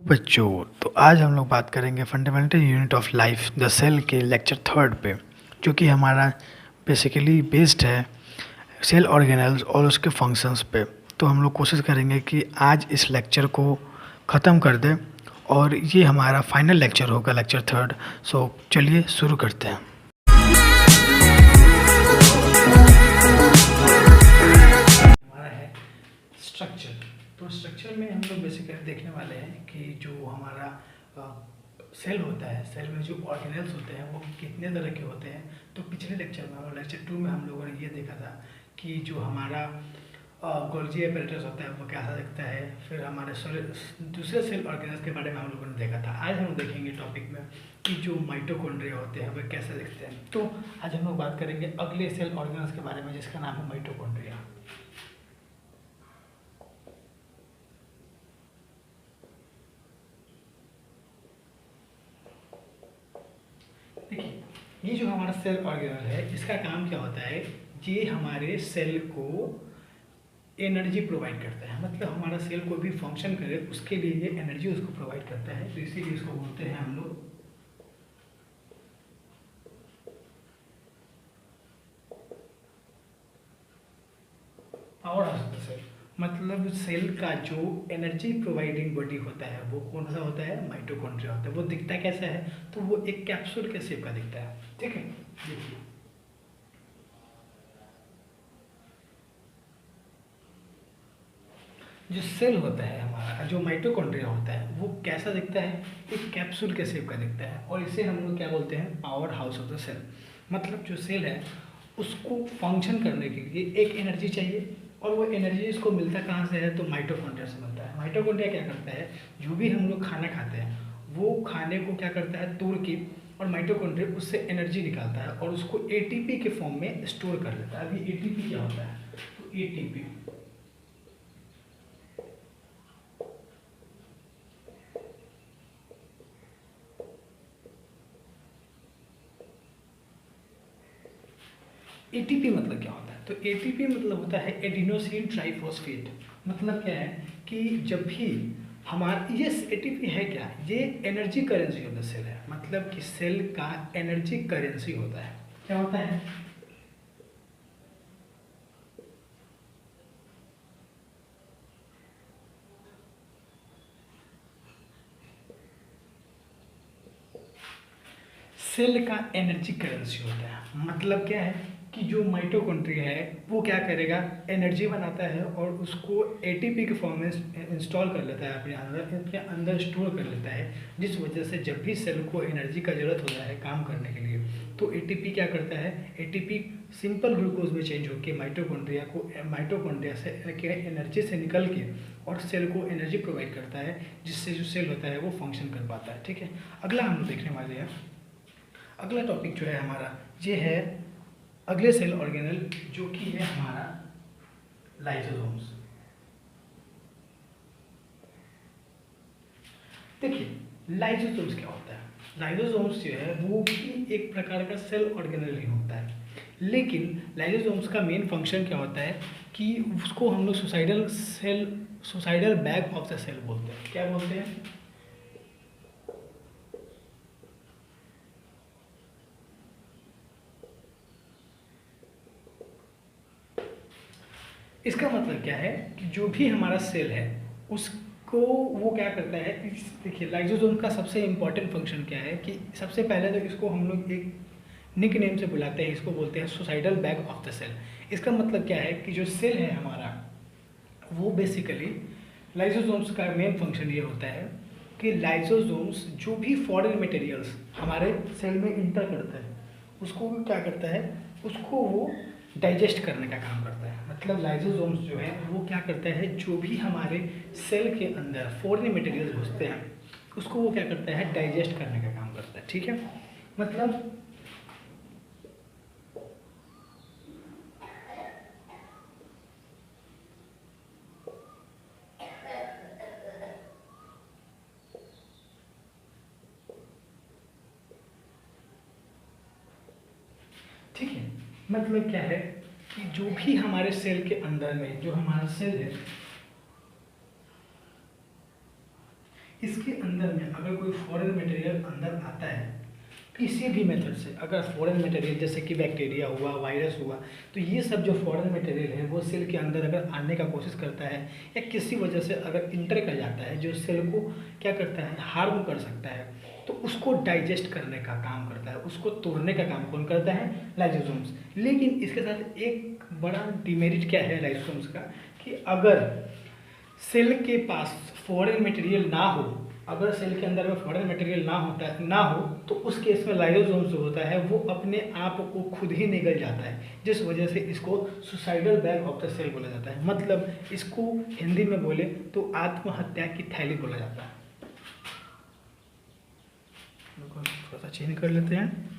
बच्चों, तो आज हम लोग बात करेंगे fundamental unit of life the cell के लेक्चर थर्ड पे, जो कि हमारा बेसिकली बेस्ड है सेल ऑर्गेनेल्स और उसके फंक्शंस पे। तो हम लोग कोशिश करेंगे कि आज इस लेक्चर को ख़त्म कर दें और ये हमारा फाइनल लेक्चर होगा, लेक्चर थर्ड। सो चलिए शुरू करते हैं। हमारा है स्ट्रक्चर। तो स्ट्रक्चर में हम लोग बेसिकली देखने वाले हैं कि जो हमारा सेल होता है, सेल में जो ऑर्गेनेल्स होते हैं वो कितने तरह के होते हैं। तो पिछले लेक्चर में, लेक्चर 2 में हम लोगों ने ये देखा था कि जो हमारा गोल्जी एपेरेटस होता है वो कैसा दिखता है। फिर हमारे दूसरे सेल ऑर्गेनेल्स के बारे में हम लोगों ने देखा था। आज हम देखेंगे टॉपिक में कि जो माइटोकॉन्ड्रिया होते हैं वो कैसे दिखते हैं। तो आज हम लोग बात करेंगे अगले सेल ऑर्गेनेल्स के बारे में, जिसका नाम है माइटोकॉन्ड्रिया। देखिए, ये जो हमारा सेल ऑर्गेनल है, इसका काम क्या होता है, ये हमारे सेल को एनर्जी प्रोवाइड करता है। मतलब हमारा सेल कोई भी फंक्शन करे उसके लिए ये एनर्जी उसको प्रोवाइड करता है। तो इसीलिए इसको बोलते हैं हम लोग power house of the cell. मतलब सेल का जो एनर्जी प्रोवाइडिंग बॉडी होता है वो कौन सा होता है, माइटोकॉन्ड्रिया होता है। वो दिखता कैसा है, तो वो एक कैप्सूल के शेप का दिखता है। ठीक है, देखिए जो सेल होता है हमारा, जो माइटोकॉन्ड्रिया होता है वो कैसा दिखता है, एक कैप्सूल के शेप का दिखता है। और इसे हम लोग क्या बोलते हैं, power house of the cell. मतलब जो सेल है उसको फंक्शन करने के लिए एक एनर्जी चाहिए, और वो एनर्जी इसको मिलता कहाँ से है, तो माइटोकॉन्ड्रिया से मिलता है। माइटोकॉन्ड्रिया क्या करता है, जो भी हम लोग खाना खाते हैं वो खाने को क्या करता है, तोड़ के, और माइटोकॉन्ड्रिया उससे एनर्जी निकालता है और उसको एटीपी के फॉर्म में स्टोर कर लेता है। अभी एटीपी क्या होता है, तो एटीपी एटीपी मतलब क्या होता है, तो एटीपी मतलब होता है एडिनोसिन ट्राइफॉस्फेट। मतलब क्या है कि जब भी हमारा ये एटीपी है क्या, ये energy currency of the cell है। मतलब कि सेल का एनर्जी करेंसी होता है। क्या होता है, सेल का एनर्जी करेंसी होता है। मतलब क्या है कि जो माइटोकॉन्ड्रिया है वो क्या करेगा, एनर्जी बनाता है और उसको एटीपी के फॉर्म में इंस्टॉल कर लेता है, अपने अंदर स्टोर कर लेता है। जिस वजह से जब भी सेल को एनर्जी का ज़रूरत होता है काम करने के लिए, तो एटीपी क्या करता है, एटीपी सिंपल ग्लूकोज में चेंज होकर माइटोकॉन्ड्रिया से एनर्जी से निकल के और सेल को एनर्जी प्रोवाइड करता है, जिससे जो सेल होता है वो फंक्शन कर पाता है। ठीक है, अगला हम देखने वाले हैं। अगला टॉपिक जो है हमारा, ये है अगले सेल ऑर्गेनल, जो कि है हमारा लाइसोसोम्स। देखिए लाइसोसोम्स क्या होता है, लाइसोसोम्स जो है वो भी एक प्रकार का सेल ऑर्गेनल ही होता है। लेकिन लाइसोसोम्स का मेन फंक्शन क्या होता है कि उसको हम लोग suicidal bag of the cell बोलते हैं। क्या बोलते हैं, इसका मतलब क्या है कि जो भी हमारा सेल है उसको वो क्या करता है, देखिए लाइसोसोम का सबसे इम्पॉर्टेंट फंक्शन क्या है कि सबसे पहले तो इसको हम लोग एक निक नेम से बुलाते हैं, इसको बोलते हैं suicidal bag of the cell. इसका मतलब क्या है कि जो सेल है हमारा वो बेसिकली लाइसोसोम्स का मेन फंक्शन ये होता है कि लाइसोसोम्स जो भी फॉरेन मटेरियल्स हमारे सेल में इंटर करता है उसको क्या करता है, उसको वो डाइजेस्ट करने का काम करता है। मतलब लाइसोसोम्स जो है वो क्या करता है, जो भी हमारे सेल के अंदर फॉरेन मटेरियल्स घुसते हैं उसको वो क्या करता है, डाइजेस्ट करने का काम करता है। ठीक है, मतलब ठीक है, मतलब क्या है कि जो भी हमारे सेल के अंदर में जो हमारा सेल है इसके अंदर में अगर कोई फॉरेन मटेरियल अंदर आता है किसी भी मेथड से, अगर फॉरेन मटेरियल जैसे कि बैक्टीरिया हुआ, वायरस हुआ, तो ये सब जो फॉरेन मटेरियल है वो सेल के अंदर अगर आने का कोशिश करता है या किसी वजह से अगर इंटर कर जाता है जो सेल को क्या करता है, हार्म कर सकता है, तो उसको डाइजेस्ट करने का काम करता है, उसको तोड़ने का काम कौन करता है, लाइसोसोम्स। लेकिन इसके साथ एक बड़ा डिमेरिट क्या है लाइसोसोम्स का, कि अगर सेल के पास फॉरेन मटेरियल ना हो, अगर सेल के अंदर में फॉरेन मटेरियल ना हो तो उस केस में लाइसोसोम जो होता है वो अपने आप को खुद ही निगल जाता है, जिस वजह से इसको suicidal bag of the cell बोला जाता है। मतलब इसको हिंदी में बोले तो आत्महत्या की थैली बोला जाता है। थोड़ा सा चेंज कर लेते हैं।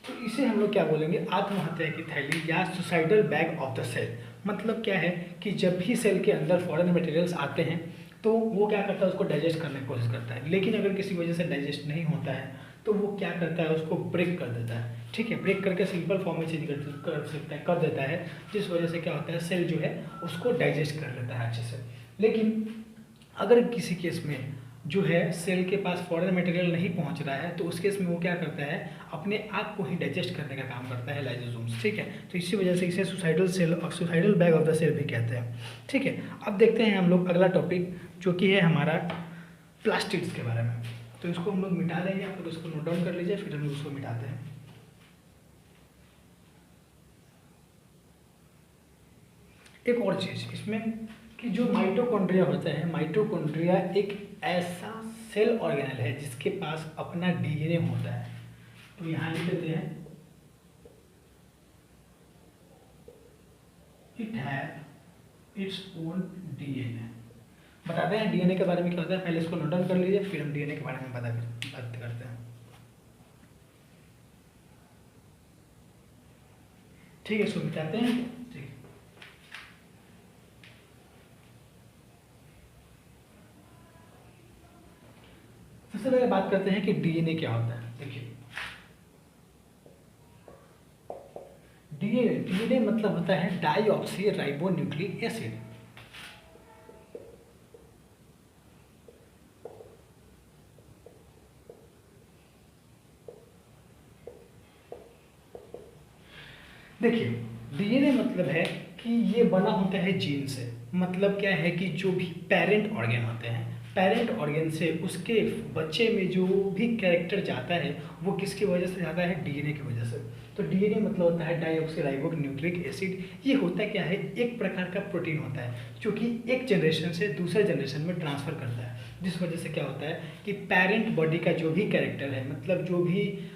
तो इसे हम लोग क्या बोलेंगे, आत्महत्या की थैली या suicidal bag of the cell. मतलब क्या है कि जब भी सेल के अंदर फॉरेन मटेरियल्स आते हैं तो वो क्या करता है, उसको डाइजेस्ट करने की कोशिश करता है, लेकिन अगर किसी वजह से डाइजेस्ट नहीं होता है तो वो क्या करता है, उसको ब्रेक कर देता है। ठीक है, ब्रेक करके सिंपल फॉर्म में चेंज कर देता है, जिस वजह से क्या होता है, सेल जो है उसको डाइजेस्ट कर लेता है अच्छे से। लेकिन अगर किसी केस में जो है सेल के पास फॉरेन मटेरियल नहीं पहुंच रहा है तो उस केस में वो क्या करता है, अपने आप को ही डाइजेस्ट करने का काम करता है लाइसोसोम्स। ठीक है, तो इसी वजह से इसे सुसाइडल सेल और suicidal bag of the cell भी कहते हैं। ठीक है, अब देखते हैं हम लोग अगला टॉपिक जो कि है हमारा प्लास्टिड्स के बारे में। तो इसको हम लोग मिटा देंगे, आप लोग इसको नोट डाउन कर लीजिए, फिर हम लोग उसको मिटाते हैं। एक और चीज़ इसमें कि जो माइटोकॉन्ड्रिया होता है, माइटोकॉन्ड्रिया एक ऐसा सेल ऑर्गेनल है जिसके पास अपना डीएनए होता है। तो यहाँ लिख देते हैं, it have its own DNA. बताते हैं डीएनए के बारे में क्या होता है, पहले इसको नोट डाउन कर लीजिए, फिर हम डीएनए के बारे में बात करते हैं। ठीक है, इसको मिटाते हैं। ठीक, सबसे पहले बात करते हैं कि डीएनए क्या होता है। देखिए, डीएनए मतलब होता है डाईऑक्सी राइबो न्यूक्लिक एसिड। देखिए, डीएनए मतलब है कि ये बना होता है जीन से। मतलब क्या है कि जो भी पेरेंट ऑर्गन होते हैं, पेरेंट ऑर्गन से उसके बच्चे में जो भी कैरेक्टर जाता है वो किसकी वजह से जाता है, डीएनए की वजह से। तो डीएनए मतलब होता है डाईऑक्सीराइबो न्यूक्लिक एसिड। ये होता क्या है, एक प्रकार का प्रोटीन होता है जो कि एक जनरेशन से दूसरे जनरेशन में ट्रांसफ़र करता है, जिस वजह से क्या होता है कि पेरेंट बॉडी का जो भी कैरेक्टर है, मतलब जो भी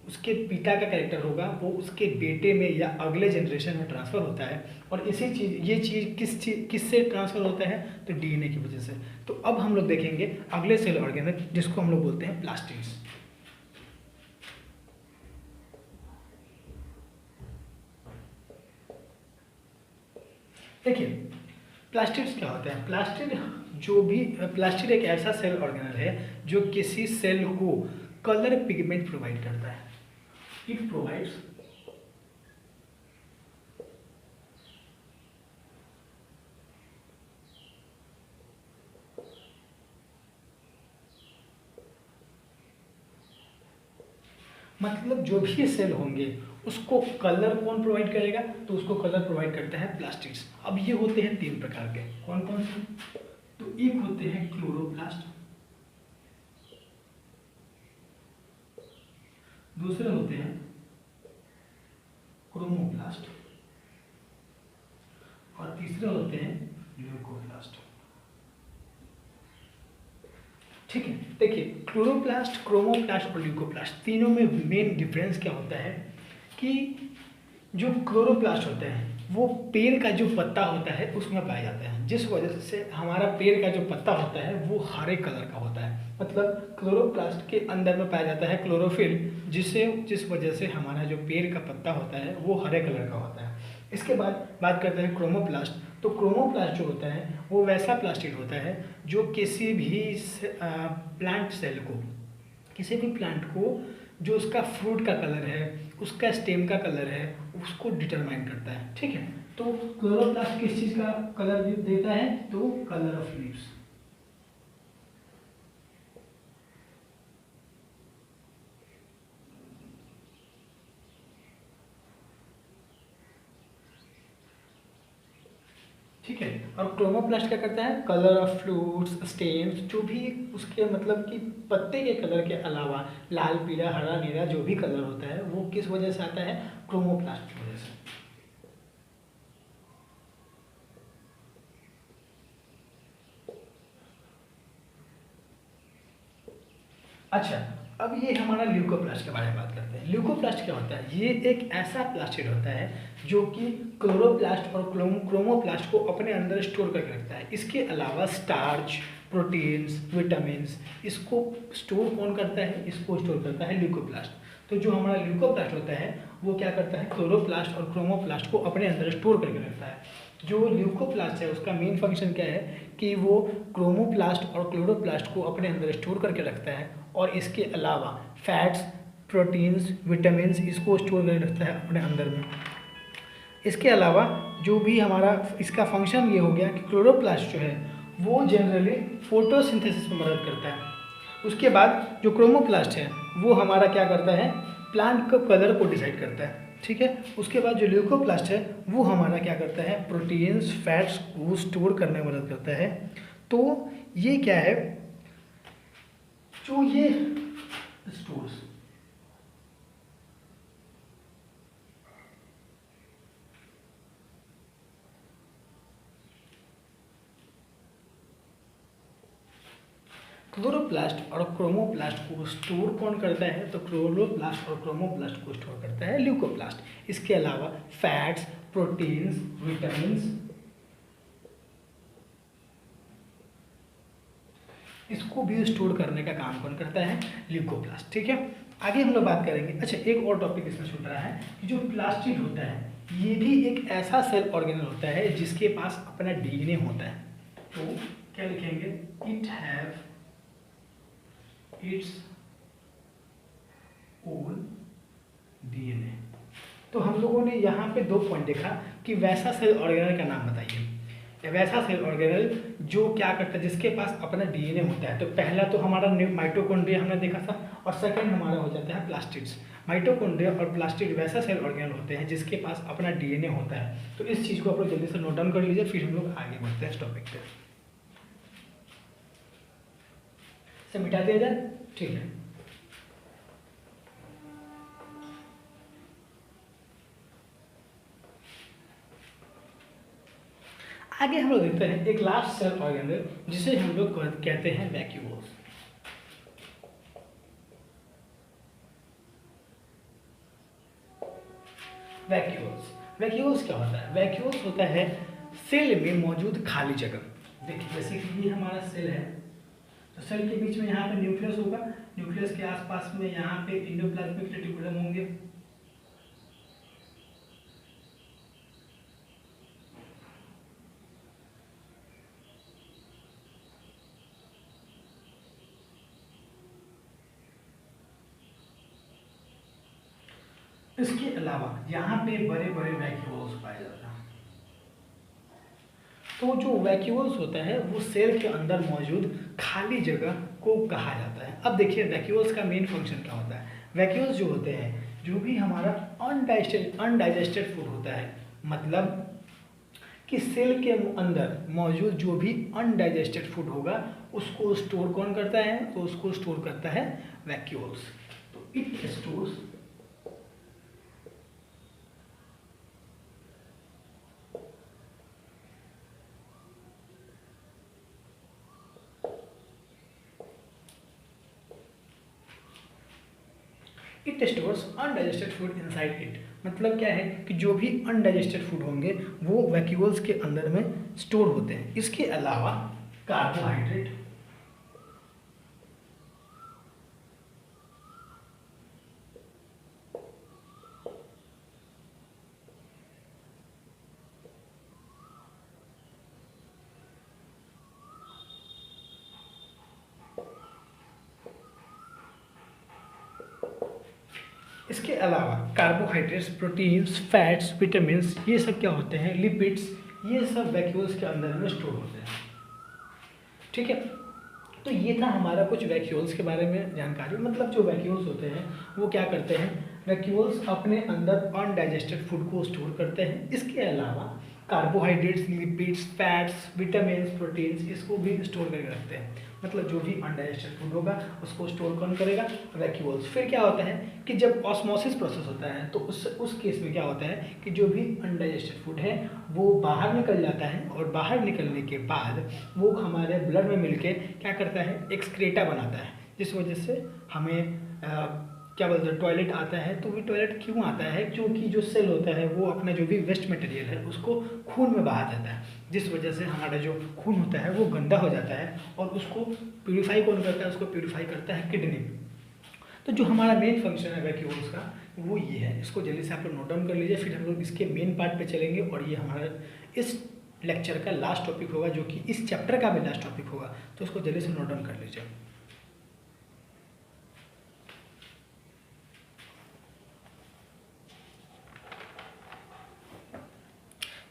उसके पिता का कैरेक्टर होगा वो उसके बेटे में या अगले जनरेशन में ट्रांसफ़र होता है। और ये चीज़ किससे ट्रांसफ़र होता है, तो डीएनए की वजह से। तो अब हम लोग देखेंगे अगले सेल ऑर्गेनल जिसको हम लोग बोलते हैं प्लास्टिड्स। देखिए, प्लास्टिड्स क्या होते हैं। प्लास्टिड एक ऐसा सेल ऑर्गेनल है जो किसी सेल को कलर पिगमेंट प्रोवाइड करता है। It provides मतलब जो भी सेल होंगे उसको कलर कौन प्रोवाइड करेगा, तो उसको कलर प्रोवाइड करता है प्लास्टिड्स। अब ये होते हैं तीन प्रकार के, कौन कौन से, तो एक होते हैं क्लोरोप्लास्ट, दूसरे होते हैं क्रोमोप्लास्ट और तीसरे होते हैं ल्यूकोप्लास्ट। ठीक है, देखिए क्लोरोप्लास्ट, क्रोमोप्लास्ट और ल्यूकोप्लास्ट तीनों में मेन डिफरेंस क्या होता है कि जो क्लोरोप्लास्ट होते हैं वो पेड़ का जो पत्ता होता है उसमें पाए जाते हैं, जिस वजह से हमारा पेड़ का जो पत्ता होता है वो हरे कलर का होता है। मतलब क्लोरोप्लास्ट के अंदर में पाया जाता है क्लोरोफिल, जिस वजह से हमारा जो पेड़ का पत्ता होता है वो हरे कलर का होता है। इसके बाद बात करते हैं क्रोमोप्लास्ट। तो क्रोमोप्लास्ट जो होता है वो वैसा प्लास्टिड होता है जो किसी भी प्लांट सेल को, किसी भी प्लांट को जो उसका फ्रूट का कलर है, उसका स्टेम का कलर है, उसको डिटरमाइन करता है। ठीक है, तो क्लोरोप्लास्ट किस चीज़ का कलर देता है? तो कलर ऑफ लीव्स। ठीक है, और क्रोमोप्लास्ट क्या करता है? कलर ऑफ फ्रूट्स, स्टेम्स, जो भी उसके मतलब कि पत्ते के कलर के अलावा लाल, पीला, हरा, नीला जो भी कलर होता है वो किस वजह से आता है? क्रोमोप्लास्ट की वजह से। अच्छा, अब ये हमारा ल्यूकोप्लास्ट के बारे में बात करते हैं। ल्यूकोप्लास्ट क्या होता है? ये एक ऐसा प्लास्टिड होता है जो कि क्लोरोप्लास्ट और क्रोमोप्लास्ट को अपने अंदर स्टोर करके रखता है। इसके अलावा स्टार्च, प्रोटीन्स, विटामिन्स, इसको स्टोर कौन करता है? इसको स्टोर करता है ल्यूकोप्लास्ट। तो जो हमारा ल्यूकोप्लास्ट होता है वो क्या करता है? क्लोरोप्लास्ट और क्रोमोप्लास्ट को अपने अंदर स्टोर करके रखता है। जो ल्यूकोप्लास्ट है उसका मेन फंक्शन क्या है कि वो क्रोमोप्लास्ट और क्लोरोप्लास्ट को अपने अंदर स्टोर करके रखता है, और इसके अलावा फैट्स, प्रोटीन्स, विटामिन्स, इसको स्टोर करके रखता है अपने अंदर में। इसके अलावा जो भी हमारा इसका फंक्शन ये हो गया कि क्लोरोप्लास्ट जो है वो जनरली फोटोसिंथेसिस में मदद करता है। उसके बाद जो क्रोमोप्लास्ट है वो हमारा क्या करता है? प्लांट का कलर को डिसाइड करता है। ठीक है, उसके बाद जो ल्यूकोप्लास्ट है वो हमारा क्या करता है? प्रोटीन्स, फैट्स को स्टोर करने में मदद करता है। तो ये क्या है? जो ये स्टोर्स क्लोरोप्लास्ट और क्रोमोप्लास्ट को स्टोर कौन करता है? तो क्लोरोप्लास्ट और क्रोमोप्लास्ट को स्टोर करता है ल्यूकोप्लास्ट। इसके अलावा फैट्स, प्रोटीन्स, विटामिन्स, इसको भी स्टोर करने का काम कौन करता है? ल्यूकोप्लास्ट। ठीक है, आगे हम लोग बात करेंगे। अच्छा, एक और टॉपिक इसमें छूट रहा है कि जो प्लास्टिड होता है ये भी एक ऐसा सेल ऑर्गेनल होता है जिसके पास अपना डीएनए होता है। तो क्या लिखेंगे? It have its own DNA. तो हम लोगों ने यहाँ पे दो पॉइंट देखा कि वैसा सेल ऑर्गेनल का नाम बताइए। वैसा सेल ऑर्गेनल जो क्या करता है, जिसके पास अपना डीएनए होता है। तो पहला तो हमारा माइटोकॉन्ड्रिया हमने देखा था, और सेकंड हमारा हो जाता है प्लास्टिड्स। माइटोकॉन्ड्रिया और प्लास्टिड वैसा सेल ऑर्गेनल होते हैं जिसके पास अपना डीएनए होता है। तो इस चीज़ को आप लोग जल्दी से नोट डाउन कर लीजिए, फिर हम लोग आगे बढ़ते हैं इस टॉपिक पे। से मिटा दिया जाए, ठीक है। आगे हम लोग देखते हैं एक लास्ट सेल ऑर्गेनल जिसे हम लोग कहते हैं वैक्यूल्स। वैक्यूल्स क्या होता है? वैक्यूल्स होता है सेल में मौजूद खाली जगह। देखिए, जैसे कि ये हमारा सेल है, तो सेल के बीच में यहाँ पे न्यूक्लियस होगा, न्यूक्लियस के आसपास में यहाँ पे एंडोप्लाज्मिक रेटिकुलम होंगे, इसके अलावा यहाँ पे बड़े बड़े वैक्यूल्स पाए जाते हैं। तो जो वैक्यूल्स होता है वो सेल के अंदर मौजूद खाली जगह को कहा जाता है। अब देखिए वैक्यूल्स का मेन फंक्शन क्या होता है। वैक्यूल्स जो होते हैं, जो भी हमारा अनडाइजेस्टेड फूड होता है, मतलब कि सेल के अंदर मौजूद जो भी अनडाइजेस्टेड फूड होगा उसको स्टोर कौन करता है? तो उसको स्टोर करता है वैक्यूल्स। तो it stores it stores undigested food inside it. मतलब क्या है कि जो भी अनडाइजेस्टेड फूड होंगे वो वैक्यूल्स के अंदर में स्टोर होते हैं। इसके अलावा कार्बोहाइड्रेट, इसके अलावा कार्बोहाइड्रेट्स, प्रोटीन्स, फैट्स, विटामिन्स, ये सब क्या होते हैं, लिपिड्स, ये सब वैक्यूल्स के अंदर में स्टोर होते हैं। ठीक है, तो ये था हमारा कुछ वैक्यूल्स के बारे में जानकारी। मतलब जो वैक्यूल्स होते हैं वो क्या करते हैं, वैक्यूल्स अपने अंदर अनडाइजेस्टेड फूड को स्टोर करते हैं। इसके अलावा carbohydrates, lipids, fats, vitamins, proteins, इसको भी स्टोर करके रखते हैं। मतलब जो भी अनडाइजेस्टेड फूड होगा उसको स्टोर कौन करेगा, वैक्यूल्स। फिर क्या होता है कि जब ऑस्मोसिस प्रोसेस होता है तो उस केस में क्या होता है कि जो भी अनडाइजेस्टेड फूड है वो बाहर निकल जाता है, और बाहर निकलने के बाद वो हमारे ब्लड में मिलके क्या करता है, एक्सक्रीटा बनाता है, जिस वजह से हमें क्या बोलते हैं, टॉयलेट आता है। तो वो टॉयलेट क्यों आता है, क्योंकि जो सेल होता है वो अपना जो भी वेस्ट मटेरियल है उसको खून में बहा देता है, जिस वजह से हमारा जो खून होता है वो गंदा हो जाता है, और उसको प्यूरिफाई कौन करता है, उसको प्यूरिफाई करता है किडनी। तो जो हमारा मेन फंक्शन है वैक्यूल्स का वो ये है। इसको जल्दी से आप लोग नोट डाउन कर लीजिए, फिर हम लोग इसके मेन पार्ट पे चलेंगे, और ये हमारा इस लेक्चर का लास्ट टॉपिक होगा, जो कि इस चैप्टर का भी लास्ट टॉपिक होगा। तो उसको जल्दी से नोट डाउन कर लीजिए।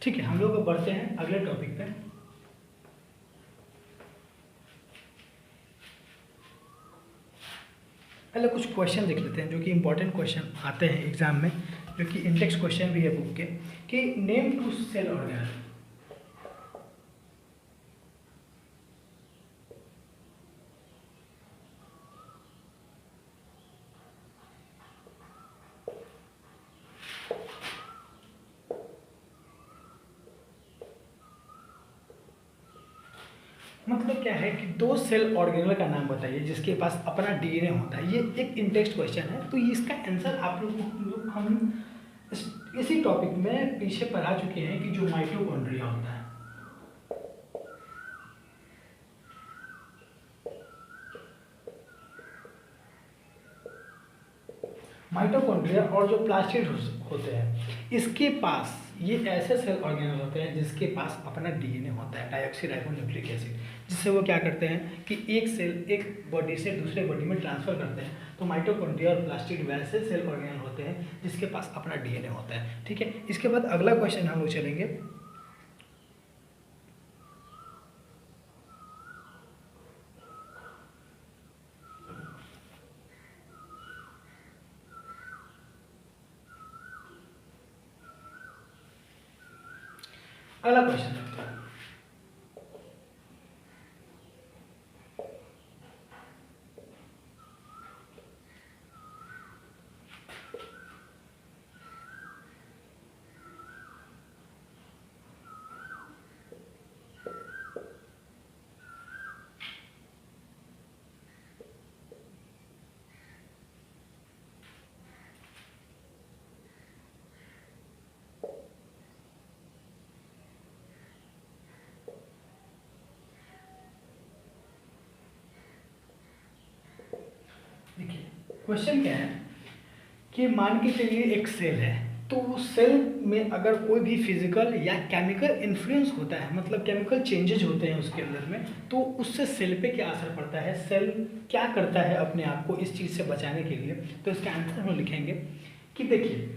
ठीक है, हम लोग बढ़ते हैं अगले टॉपिक पे। पहले कुछ क्वेश्चन देख लेते हैं जो कि इंपॉर्टेंट क्वेश्चन आते हैं एग्जाम में, जो कि इंडेक्स क्वेश्चन भी है बुक के, कि नेम टू सेल ऑर्गेनल। मतलब क्या है कि दो सेल ऑर्गेनल का नाम बताइए जिसके पास अपना डीएनए होता है। ये एक इंटेक्स्ट क्वेश्चन है, तो इसका आंसर आप लोग हम इसी टॉपिक में पीछे पढ़ा चुके हैं कि जो माइटोकॉन्ड्रिया होता है। माइटोकॉन्ड्रिया और जो प्लास्टिड होते हैं, इसके पास ये ऐसे सेल ऑर्गेनल होते हैं जिसके पास अपना डीएनए होता है, डाइऑक्सीराइबोन्यूक्लिक एसिड, जिससे वो क्या करते हैं कि एक सेल एक बॉडी से दूसरे बॉडी में ट्रांसफर करते हैं। तो माइटोकॉन्ड्रिया और प्लास्टिड वैसे सेल ऑर्गेनल होते हैं जिसके पास अपना डीएनए होता है। ठीक है, इसके बाद अगला क्वेश्चन हम लोग चलेंगे। अगला क्वेश्चन देखते हैं। देखिए क्वेश्चन क्या है कि मान के चलिए एक सेल है, तो उस सेल में अगर कोई भी फिजिकल या केमिकल इन्फ्लुएंस होता है, मतलब केमिकल चेंजेज होते हैं उसके अंदर में, तो उससे सेल पे क्या असर पड़ता है, सेल क्या करता है अपने आप को इस चीज़ से बचाने के लिए। तो इसका आंसर हम लिखेंगे कि देखिए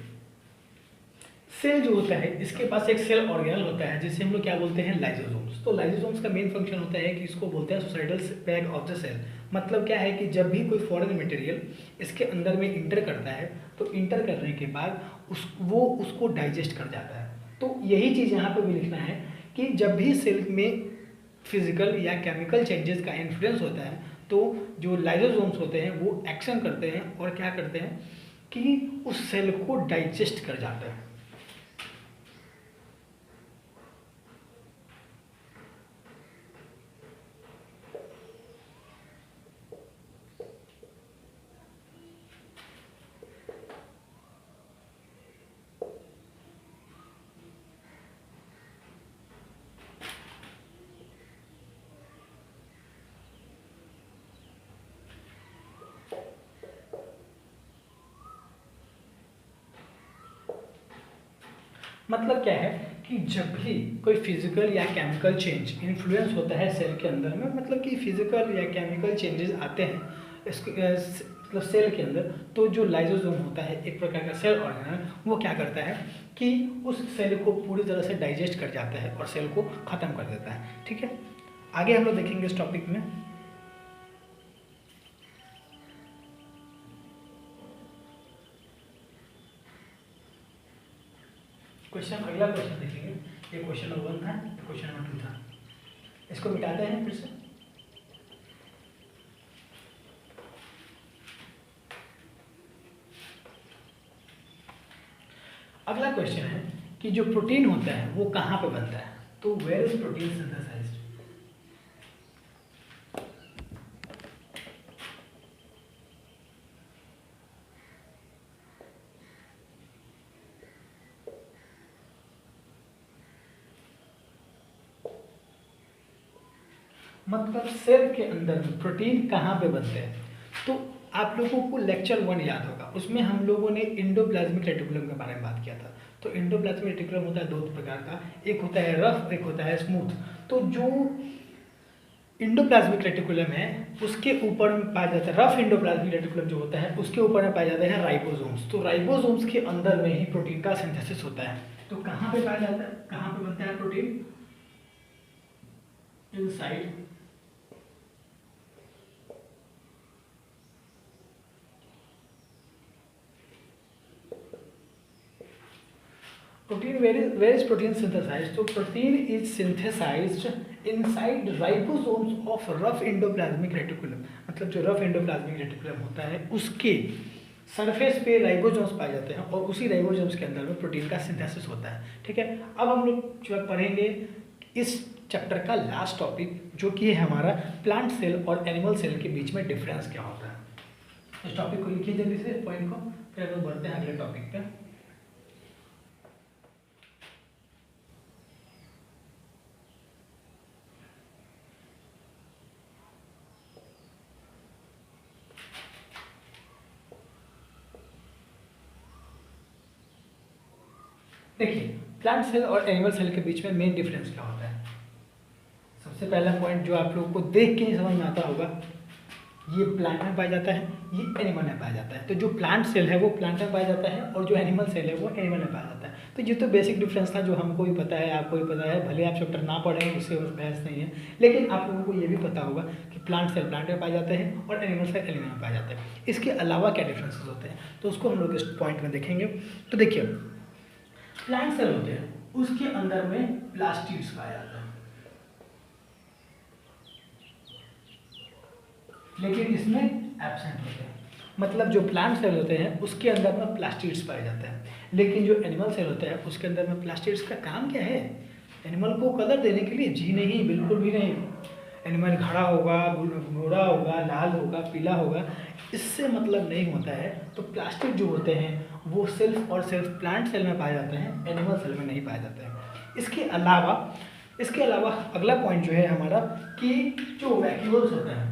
सेल जो होता है इसके पास एक सेल ऑर्गेनल होता है जिसे हम लोग क्या बोलते हैं, लाइसोसोम्स। तो लाइसोसोम्स का मेन फंक्शन होता है कि इसको बोलते हैं suicidal bag of the cell. मतलब क्या है कि जब भी कोई फॉरेन मटेरियल इसके अंदर में इंटर करता है तो इंटर करने के बाद वो उसको डाइजेस्ट कर जाता है। तो यही चीज़ यहाँ पर भी लिखना है कि जब भी सेल में फिजिकल या केमिकल चेंजेस का इन्फ्लुएंस होता है तो जो लाइसोसोम्स होते हैं वो एक्शन करते हैं और क्या करते हैं कि उस सेल को डाइजेस्ट कर जाते हैं। मतलब क्या है कि जब भी कोई फिजिकल या केमिकल चेंज इन्फ्लुएंस होता है सेल के अंदर में, मतलब कि फिजिकल या केमिकल चेंजेस आते हैं इसको मतलब सेल के अंदर, तो जो लाइसोसोम होता है एक प्रकार का सेल ऑर्गेनल, वो क्या करता है कि उस सेल को पूरी तरह से डाइजेस्ट कर जाता है और सेल को ख़त्म कर देता है। ठीक है, आगे हम लोग देखेंगे इस टॉपिक में। अगला क्वेश्चन देखेंगे। ये क्वेश्चन नंबर 1 था, क्वेश्चन नंबर 2 था। इसको मिटाते हैं फिर से। अगला क्वेश्चन है कि जो प्रोटीन होता है वो कहाँ पे बनता है, तो वेयर इज प्रोटीन सिंथेसाइज्ड। मतलब सेल के अंदर में प्रोटीन कहाँ पे बनते हैं, तो आप लोगों को लेक्चर 1 याद होगा, उसमें हम लोगों ने इंडोप्लाज्मिक रेटिकुलम के बारे में बात किया था। तो इंडोप्लाज्मिक रेटिकुलम होता है दो प्रकार का, एक होता है रफ, एक होता है स्मूथ। तो जो इंडोप्लाज्मिक रेटिकुलम है उसके ऊपर में पाया जाता है, रफ इंडोप्लाज्मिक रेटिकुलम जो होता है उसके ऊपर में पाए जाते हैं राइबोसोम्स। तो राइबोसोम्स के अंदर में ही प्रोटीन का सिंथेसिस होता है। तो कहाँ पे पाया जाता है, कहाँ पे बनता है protein, inside protein. Where is protein synthesized? So protein is synthesized inside ribosomes of rough endoplasmic reticulum। मतलब जो रफ एंडोप्लाज्मिक रेटिकुलम होता है उसके सरफेस पे राइबोसोम्स पाए जाते हैं और उसी राइबोसोम्स के अंदर में प्रोटीन का सिंथेसिस होता है। ठीक है, अब हम लोग जो पढ़ेंगे इस चैप्टर का लास्ट टॉपिक, जो कि है हमारा प्लांट सेल और एनिमल सेल के बीच में डिफरेंस क्या होता है। इस टॉपिक को लिखिए जल्दी से पॉइंट को, फिर हम बढ़ते हैं अगले टॉपिक पे। देखिए, प्लांट सेल और एनिमल सेल के बीच में मेन डिफरेंस क्या होता है। सबसे पहला पॉइंट जो आप लोगों को देख के ही समझ में आता होगा, ये प्लांट में पाया जाता है, ये एनिमल में पाया जाता है। तो जो प्लांट सेल है वो प्लांट में पाया जाता है और जो एनिमल सेल है वो एनिमल में पाया जाता है। तो ये तो बेसिक डिफरेंस था जो हमको भी पता है, आपको भी पता है, भले आप चैप्टर ना पढ़ें उससे बहस नहीं है, लेकिन आप लोगों को ये भी पता होगा कि प्लांट सेल प्लांट में पाए जाते हैं और एनिमल सेल एनिमल में पाए जाते हैं। इसके अलावा क्या डिफरेंसेस होते हैं तो उसको हम लोग इस पॉइंट में देखेंगे। तो देखिए, प्लांट सेल होते हैं उसके अंदर में प्लास्टिड्स पाया जाता है, लेकिन इसमें एब्सेंट होते हैं। मतलब जो प्लांट सेल होते हैं उसके अंदर में प्लास्टिड्स पाए जाते हैं, लेकिन जो एनिमल सेल होता है उसके अंदर में प्लास्टिड्स का काम क्या है, एनिमल को कलर देने के लिए? जी नहीं, बिल्कुल भी नहीं। एनिमल घड़ा होगा, गोरा होगा, लाल होगा, पीला होगा, इससे मतलब नहीं होता है। तो प्लास्टिक जो होते हैं वो सिर्फ और सिर्फ प्लांट सेल में पाए जाते हैं, एनिमल सेल में नहीं पाए जाते हैं। इसके अलावा अगला पॉइंट जो है हमारा कि जो वैक्यूल्स होते हैं,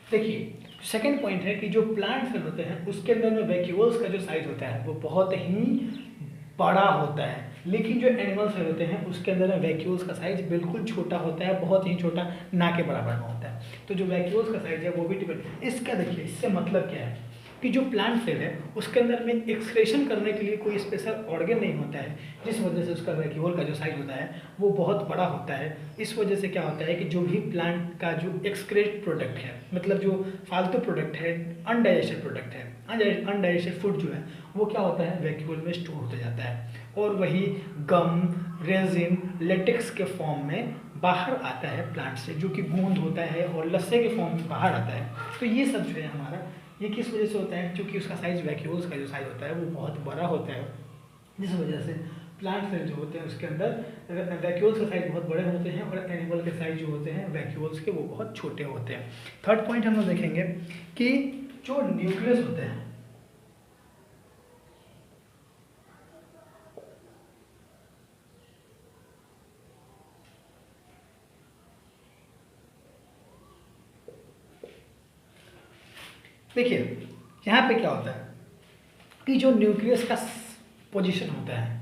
देखिए सेकंड पॉइंट है कि जो प्लांट सेल होते हैं उसके अंदर में वैक्यूल्स का जो साइज होता है वो बहुत ही बड़ा होता है, लेकिन जो एनिमल सेल होते हैं उसके अंदर में वैक्यूल्स का साइज बिल्कुल छोटा होता है, बहुत ही छोटा, ना के बराबर में होता है। तो जो वैक्यूल्स का साइज है वो भी डिपेंड, इसका देखिए इससे मतलब क्या है कि जो प्लांट सेल है उसके अंदर में एक्सक्रेशन करने के लिए कोई स्पेशल ऑर्गन नहीं होता है, जिस वजह से उसका वैक्यूल का जो साइज होता है वो बहुत बड़ा होता है। इस वजह से क्या होता है कि जो भी प्लांट का जो एक्सक्रेट प्रोडक्ट है, मतलब जो फालतू प्रोडक्ट है, अनडाइजेस्टेड प्रोडक्ट है, अनडाइजेस्टेड फूड जो है वो क्या होता है वैक्यूल में स्टोर होता जाता है और वही गम, रेजिन, लेटेक्स के फॉर्म में बाहर आता है प्लांट से, जो कि गूंद होता है और लस्से के फॉर्म में बाहर आता है। तो ये सब जो है हमारा, ये किस वजह से होता है, क्योंकि उसका साइज, वैक्यूल्स का जो साइज होता है वो बहुत बड़ा होता है, जिस वजह से प्लांट सेल जो होते हैं उसके अंदर वैक्यूल्स के साइज बहुत बड़े होते हैं और एनिमल के साइज जो होते हैं वैक्यूल्स के वो बहुत छोटे होते हैं। थर्ड पॉइंट हम लोग देखेंगे कि जो न्यूक्लियस होते हैं, देखिए यहाँ पे क्या होता है कि जो न्यूक्लियस का पोजीशन होता है,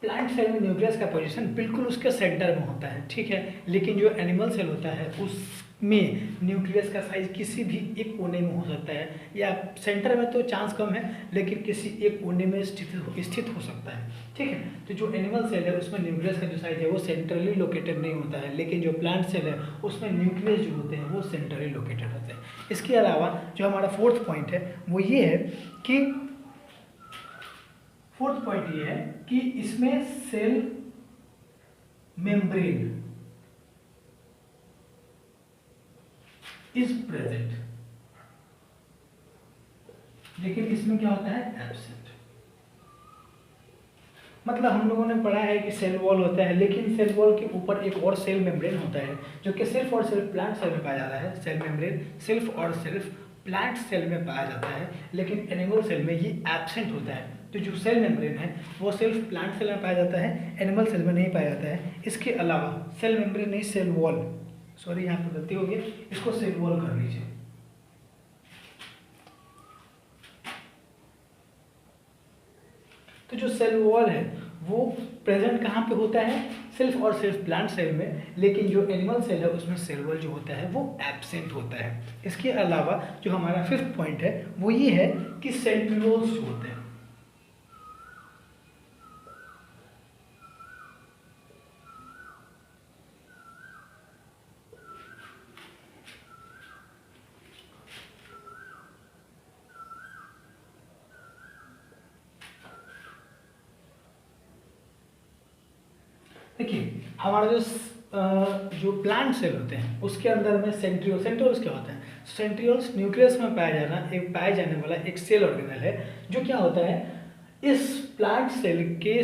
प्लांट सेल में न्यूक्लियस का पोजीशन बिल्कुल उसके सेंटर में होता है, ठीक है। लेकिन जो एनिमल सेल होता है उसमें न्यूक्लियस का साइज किसी भी एक कोने में हो सकता है, या सेंटर में तो चांस कम है, लेकिन किसी एक कोने में स्थित हो सकता है, ठीक है। तो जो एनिमल सेल है उसमें न्यूक्लियस का जो साइज है वो सेंट्रली लोकेटेड नहीं होता है, लेकिन जो प्लांट सेल है उसमें न्यूक्लियस जो होते हैं वो सेंट्रली लोकेटेड होते हैं। इसके अलावा जो हमारा फोर्थ पॉइंट है वो ये है कि इसमें सेल मेम्ब्रेन इज प्रेजेंट, लेकिन इसमें क्या होता है, एब्सेंट। मतलब हम लोगों ने पढ़ा है कि सेल वॉल होता है, लेकिन सेल वॉल के ऊपर एक और सेल मेम्ब्रेन होता है जो कि सिर्फ और सिर्फ प्लांट सेल में पाया जाता है। सेल मेम्ब्रेन सिर्फ और सिर्फ प्लांट सेल में पाया जाता है, लेकिन एनिमल सेल में ये एब्सेंट होता है। तो जो सेल मेम्ब्रेन है वो सिर्फ प्लांट सेल में पाया जाता है, एनिमल सेल में नहीं पाया जाता है। इसके अलावा सेल मेम्ब्रेन नहीं, सेल वॉल, सॉरी यहाँ पर गलती हो गई, इसको सेल वॉल कर लीजिए। तो जो सेल वॉल है वो प्रेजेंट कहाँ पे होता है, सिर्फ और सिर्फ प्लांट सेल में, लेकिन जो एनिमल सेल है उसमें सेल वॉल जो होता है वो एब्सेंट होता है। इसके अलावा जो हमारा फिफ्थ पॉइंट है वो ये है कि सेंट्रियोल्स जो होते हैं, देखिए हमारा जो प्लांट सेल होते हैं उसके अंदर में सेंट्रियोल्स क्या होता है, सेंट्रियोल्स न्यूक्लियस में पाया जाने वाला एक सेल ऑर्गेनल है जो क्या होता है, इस प्लांट सेल के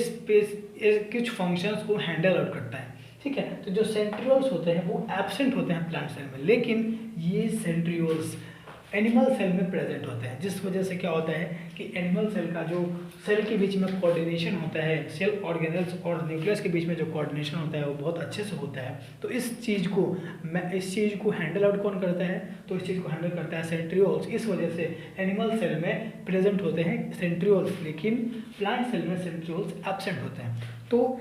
कुछ फंक्शंस को हैंडल आउट करता है, ठीक है। तो जो सेंट्रियोल्स होते हैं वो एब्सेंट होते हैं प्लांट सेल में, लेकिन ये सेंट्रियोल्स एनिमल सेल में प्रेजेंट होते हैं, जिस वजह से क्या होता है कि एनिमल सेल का जो सेल के बीच में कोऑर्डिनेशन होता है, सेल ऑर्गेनल्स और न्यूक्लियस के बीच में जो कोऑर्डिनेशन होता है वो बहुत अच्छे से होता है। तो इस चीज़ को हैंडल आउट कौन करता है, तो इस चीज़ को हैंडल करता है सेंट्रियोल्स। इस वजह से एनिमल सेल में प्रेजेंट होते हैं सेंट्रियोल्स, लेकिन प्लांट सेल में सेंट्रियोल्स एब्सेंट होते हैं। तो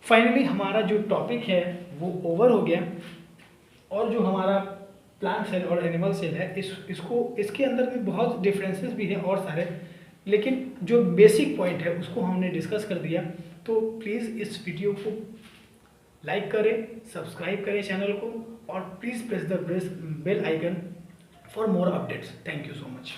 फाइनली हमारा जो टॉपिक है वो ओवर हो गया, और जो हमारा प्लांट सेल और एनिमल सेल है इसके अंदर भी बहुत डिफरेंसेस भी हैं और सारे, लेकिन जो बेसिक पॉइंट है उसको हमने डिस्कस कर दिया। तो प्लीज़ इस वीडियो को लाइक करें, सब्सक्राइब करें चैनल को, और please press the bell icon for more updates. Thank you so much.